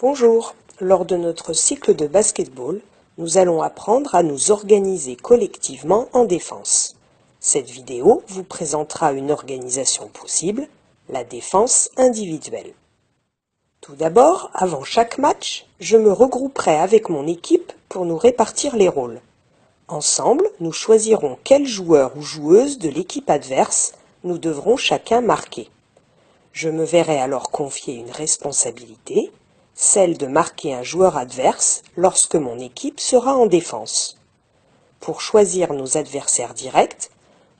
Bonjour, lors de notre cycle de basketball, nous allons apprendre à nous organiser collectivement en défense. Cette vidéo vous présentera une organisation possible, la défense individuelle. Tout d'abord, avant chaque match, je me regrouperai avec mon équipe pour nous répartir les rôles. Ensemble, nous choisirons quel joueur ou joueuse de l'équipe adverse nous devrons chacun marquer. Je me verrai alors confier une responsabilité, celle de marquer un joueur adverse lorsque mon équipe sera en défense. Pour choisir nos adversaires directs,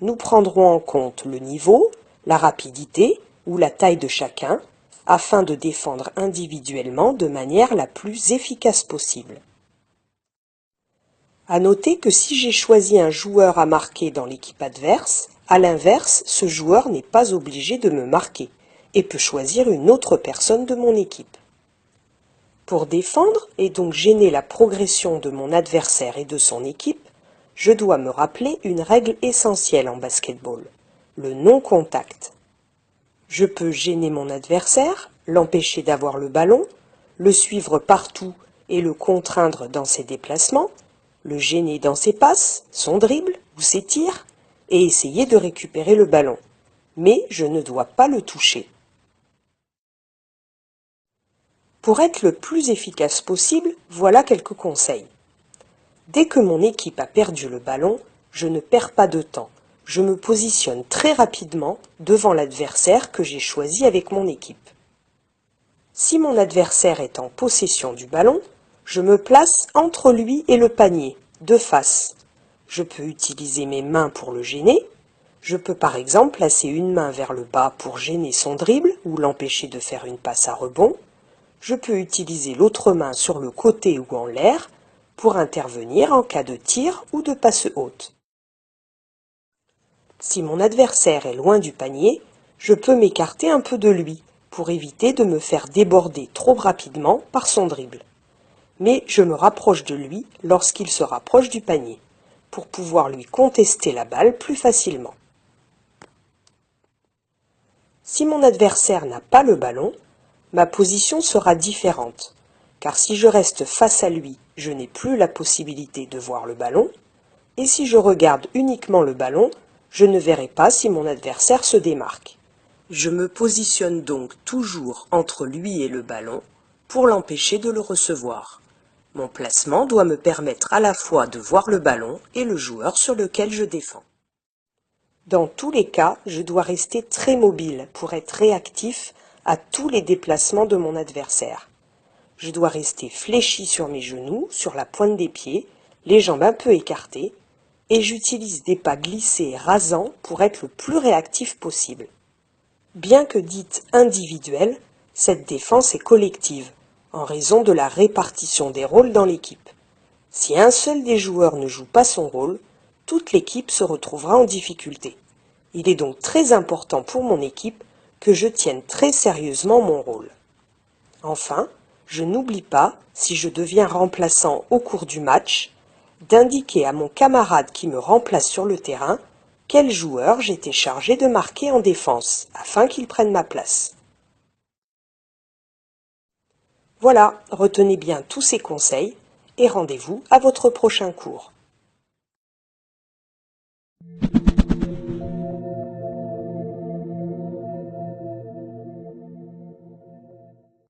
nous prendrons en compte le niveau, la rapidité ou la taille de chacun, afin de défendre individuellement de manière la plus efficace possible. À noter que si j'ai choisi un joueur à marquer dans l'équipe adverse, à l'inverse, ce joueur n'est pas obligé de me marquer et peut choisir une autre personne de mon équipe. Pour défendre et donc gêner la progression de mon adversaire et de son équipe, je dois me rappeler une règle essentielle en basketball, le non-contact. Je peux gêner mon adversaire, l'empêcher d'avoir le ballon, le suivre partout et le contraindre dans ses déplacements, le gêner dans ses passes, son dribble ou ses tirs, et essayer de récupérer le ballon. Mais je ne dois pas le toucher. Pour être le plus efficace possible, voilà quelques conseils. Dès que mon équipe a perdu le ballon, je ne perds pas de temps. Je me positionne très rapidement devant l'adversaire que j'ai choisi avec mon équipe. Si mon adversaire est en possession du ballon, je me place entre lui et le panier, de face. Je peux utiliser mes mains pour le gêner. Je peux par exemple placer une main vers le bas pour gêner son dribble ou l'empêcher de faire une passe à rebond. Je peux utiliser l'autre main sur le côté ou en l'air pour intervenir en cas de tir ou de passe haute. Si mon adversaire est loin du panier, je peux m'écarter un peu de lui pour éviter de me faire déborder trop rapidement par son dribble. Mais je me rapproche de lui lorsqu'il se rapproche du panier, pour pouvoir lui contester la balle plus facilement. Si mon adversaire n'a pas le ballon, ma position sera différente, car si je reste face à lui, je n'ai plus la possibilité de voir le ballon, et si je regarde uniquement le ballon, je ne verrai pas si mon adversaire se démarque. Je me positionne donc toujours entre lui et le ballon pour l'empêcher de le recevoir. Mon placement doit me permettre à la fois de voir le ballon et le joueur sur lequel je défends. Dans tous les cas, je dois rester très mobile pour être réactif à tous les déplacements de mon adversaire. Je dois rester fléchi sur mes genoux, sur la pointe des pieds, les jambes un peu écartées, et j'utilise des pas glissés et rasants pour être le plus réactif possible. Bien que dite individuelle, cette défense est collective, en raison de la répartition des rôles dans l'équipe. Si un seul des joueurs ne joue pas son rôle, toute l'équipe se retrouvera en difficulté. Il est donc très important pour mon équipe que je tienne très sérieusement mon rôle. Enfin, je n'oublie pas, si je deviens remplaçant au cours du match, d'indiquer à mon camarade qui me remplace sur le terrain quel joueur j'étais chargé de marquer en défense, afin qu'il prenne ma place. Voilà, retenez bien tous ces conseils et rendez-vous à votre prochain cours.